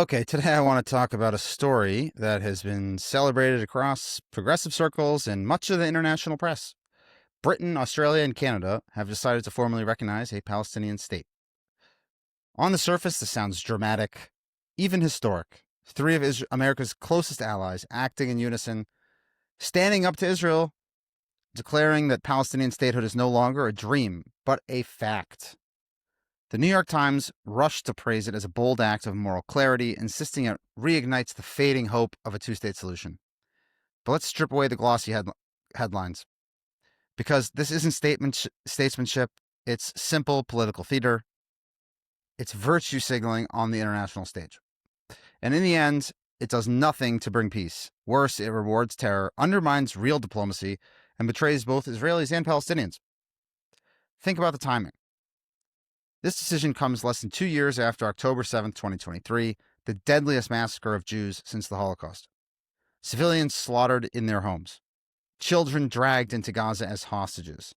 Okay, today I want to talk about a story that has been celebrated across progressive circles and much of the international press. Britain, Australia, and Canada have decided to formally recognize a Palestinian state. On the surface, this sounds dramatic, even historic. Three of America's closest allies acting in unison, standing up to Israel, declaring that Palestinian statehood is no longer a dream, but a fact. The New York Times rushed to praise it as a bold act of moral clarity, insisting it reignites the fading hope of a two-state solution. But let's strip away the glossy headlines, because this isn't statesmanship, it's simple political theater. It's virtue signaling on the international stage. And in the end, it does nothing to bring peace. Worse, it rewards terror, undermines real diplomacy, and betrays both Israelis and Palestinians. Think about the timing. This decision comes less than 2 years after October 7th, 2023, the deadliest massacre of Jews since the Holocaust. Civilians slaughtered in their homes. Children dragged into Gaza as hostages.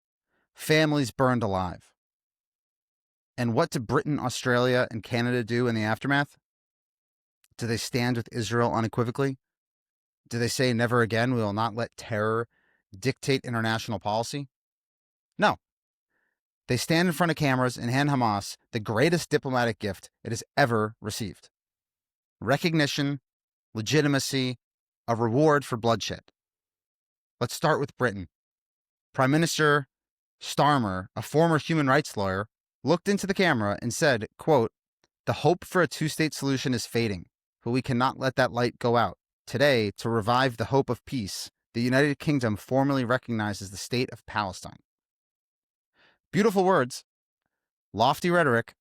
Families burned alive. And what did Britain, Australia, and Canada do in the aftermath? Do they stand with Israel unequivocally? Do they say never again we will not let terror dictate international policy? No. They stand in front of cameras and hand Hamas the greatest diplomatic gift it has ever received: recognition, legitimacy, a reward for bloodshed. Let's start with Britain. Prime Minister Starmer, a former human rights lawyer, looked into the camera and said, quote, "The hope for a two-state solution is fading, but we cannot let that light go out. Today, to revive the hope of peace, the United Kingdom formally recognizes the state of Palestine." Beautiful words, lofty rhetoric,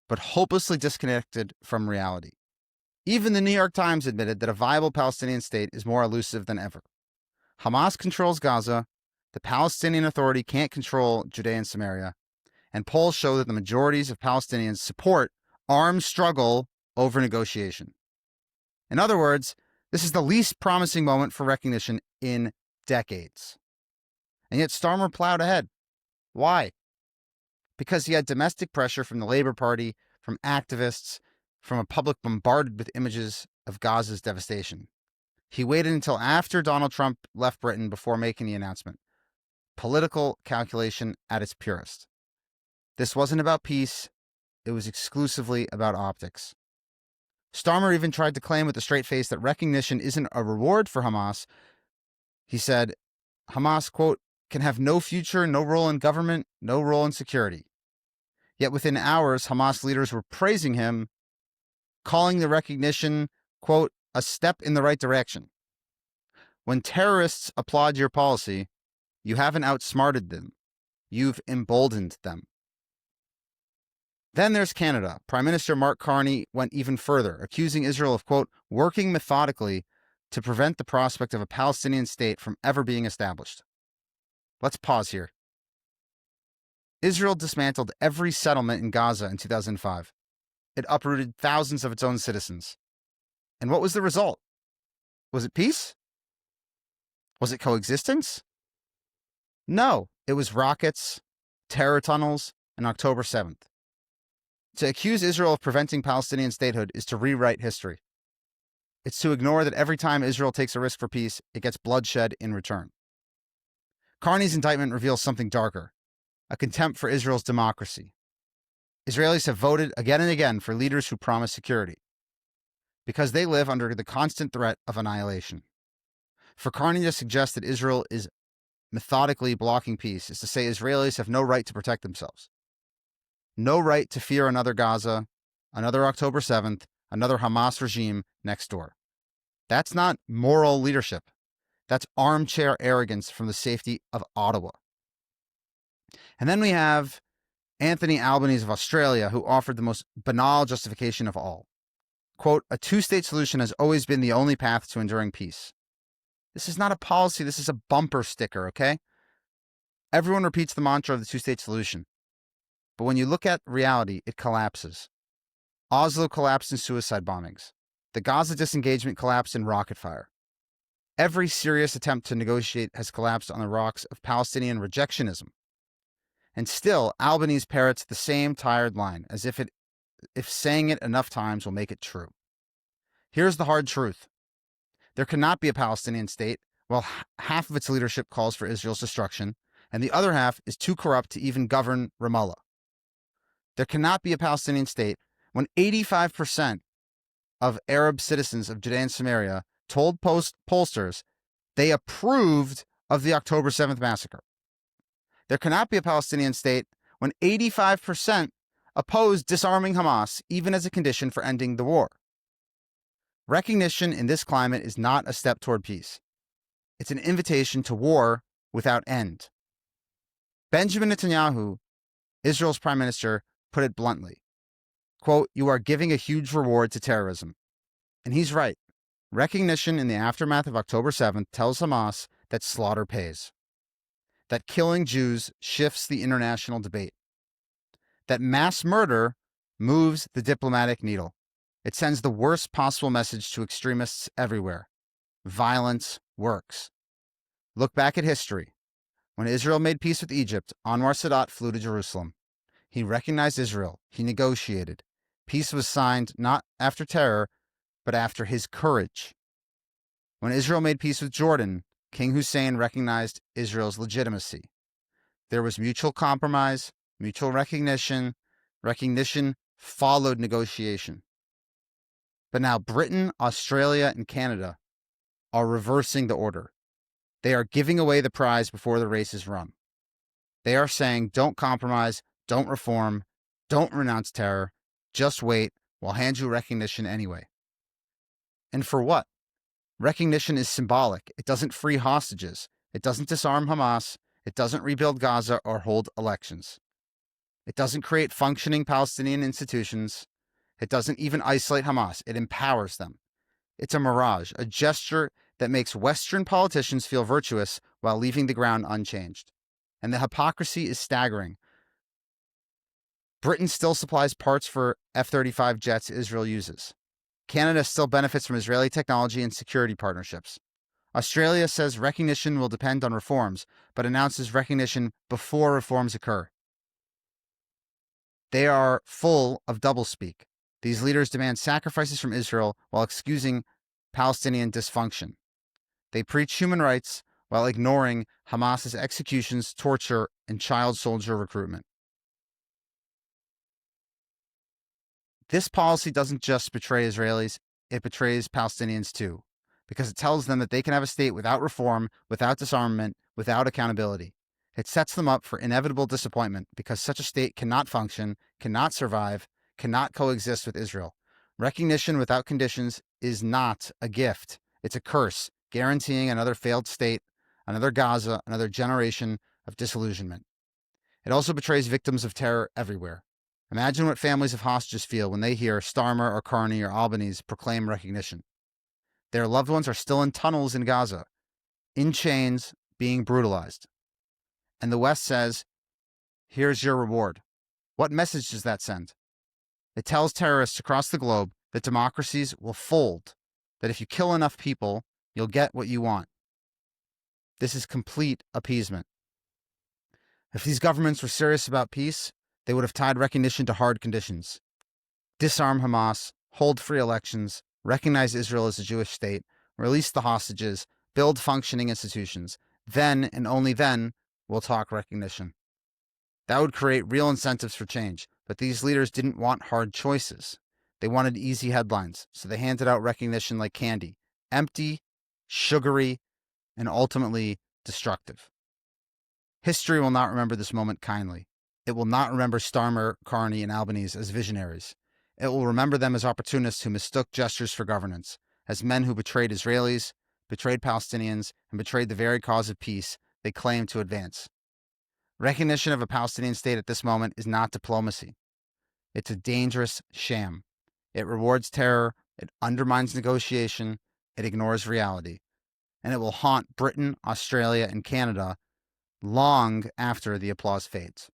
but hopelessly disconnected from reality. Even the New York Times admitted that a viable Palestinian state is more elusive than ever. Hamas controls Gaza, the Palestinian Authority can't control Judea and Samaria, and polls show that the majorities of Palestinians support armed struggle over negotiation. In other words, this is the least promising moment for recognition in decades. And yet Starmer plowed ahead. Why? Because he had domestic pressure from the Labour Party, from activists, from a public bombarded with images of Gaza's devastation. He waited until after Donald Trump left Britain before making the announcement. Political calculation at its purest. This wasn't about peace, it was exclusively about optics. Starmer even tried to claim with a straight face that recognition isn't a reward for Hamas. He said, Hamas, quote, "can have no future, no role in government, no role in security." Yet within hours, Hamas leaders were praising him, calling the recognition, quote, "a step in the right direction." When terrorists applaud your policy, you haven't outsmarted them. You've emboldened them. Then there's Canada. Prime Minister Mark Carney went even further, accusing Israel of, quote, "working methodically to prevent the prospect of a Palestinian state from ever being established." Let's pause here. Israel dismantled every settlement in Gaza in 2005. It uprooted thousands of its own citizens. And what was the result? Was it peace? Was it coexistence? No, it was rockets, terror tunnels, and October 7th. To accuse Israel of preventing Palestinian statehood is to rewrite history. It's to ignore that every time Israel takes a risk for peace, it gets bloodshed in return. Carney's indictment reveals something darker: a contempt for Israel's democracy. Israelis have voted again and again for leaders who promise security, because they live under the constant threat of annihilation. For Carney to suggest that Israel is methodically blocking peace is to say Israelis have no right to protect themselves. No right to fear another Gaza, another October 7th, another Hamas regime next door. That's not moral leadership. That's armchair arrogance from the safety of Ottawa. And then we have Anthony Albanese of Australia, who offered the most banal justification of all. Quote, "a two-state solution has always been the only path to enduring peace." This is not a policy, this is a bumper sticker, okay? Everyone repeats the mantra of the two-state solution. But when you look at reality, it collapses. Oslo collapsed in suicide bombings. The Gaza disengagement collapsed in rocket fire. Every serious attempt to negotiate has collapsed on the rocks of Palestinian rejectionism. And still, Albanese parrots the same tired line, as if saying it enough times will make it true. Here's the hard truth. There cannot be a Palestinian state while half of its leadership calls for Israel's destruction, and the other half is too corrupt to even govern Ramallah. There cannot be a Palestinian state when 85% of Arab citizens of Judea and Samaria told pollsters they approved of the October 7th massacre. There cannot be a Palestinian state when 85% opposed disarming Hamas, even as a condition for ending the war. Recognition in this climate is not a step toward peace. It's an invitation to war without end. Benjamin Netanyahu, Israel's prime minister, put it bluntly. Quote, "You are giving a huge reward to terrorism." And he's right. Recognition in the aftermath of October 7th tells Hamas that slaughter pays, that killing Jews shifts the international debate, that mass murder moves the diplomatic needle. It sends the worst possible message to extremists everywhere. Violence works. Look back at history. When Israel made peace with Egypt, Anwar Sadat flew to Jerusalem. He recognized Israel. He negotiated. Peace was signed not after terror, but after his courage. When Israel made peace with Jordan, King Hussein recognized Israel's legitimacy. There was mutual compromise, mutual recognition. Recognition followed negotiation. But now Britain, Australia, and Canada are reversing the order. They are giving away the prize before the race is run. They are saying, don't compromise, don't reform, don't renounce terror, just wait, we'll hand you recognition anyway. And for what? Recognition is symbolic. It doesn't free hostages. It doesn't disarm Hamas. It doesn't rebuild Gaza or hold elections. It doesn't create functioning Palestinian institutions. It doesn't even isolate Hamas. It empowers them. It's a mirage, a gesture that makes Western politicians feel virtuous while leaving the ground unchanged. And the hypocrisy is staggering. Britain still supplies parts for F-35 jets Israel uses. Canada still benefits from Israeli technology and security partnerships. Australia says recognition will depend on reforms, but announces recognition before reforms occur. They are full of doublespeak. These leaders demand sacrifices from Israel while excusing Palestinian dysfunction. They preach human rights while ignoring Hamas's executions, torture, and child soldier recruitment. This policy doesn't just betray Israelis, it betrays Palestinians too, because it tells them that they can have a state without reform, without disarmament, without accountability. It sets them up for inevitable disappointment because such a state cannot function, cannot survive, cannot coexist with Israel. Recognition without conditions is not a gift. It's a curse, guaranteeing another failed state, another Gaza, another generation of disillusionment. It also betrays victims of terror everywhere. Imagine what families of hostages feel when they hear Starmer or Carney or Albanese proclaim recognition. Their loved ones are still in tunnels in Gaza, in chains, being brutalized. And the West says, here's your reward. What message does that send? It tells terrorists across the globe that democracies will fold, that if you kill enough people, you'll get what you want. This is complete appeasement. If these governments were serious about peace, they would have tied recognition to hard conditions. Disarm Hamas, hold free elections, recognize Israel as a Jewish state, release the hostages, build functioning institutions. Then, and only then, we'll talk recognition. That would create real incentives for change, but these leaders didn't want hard choices. They wanted easy headlines, so they handed out recognition like candy, empty, sugary, and ultimately destructive. History will not remember this moment kindly. It will not remember Starmer, Carney, and Albanese as visionaries. It will remember them as opportunists who mistook gestures for governance, as men who betrayed Israelis, betrayed Palestinians, and betrayed the very cause of peace they claimed to advance. Recognition of a Palestinian state at this moment is not diplomacy. It's a dangerous sham. It rewards terror, it undermines negotiation, it ignores reality, and it will haunt Britain, Australia, and Canada long after the applause fades.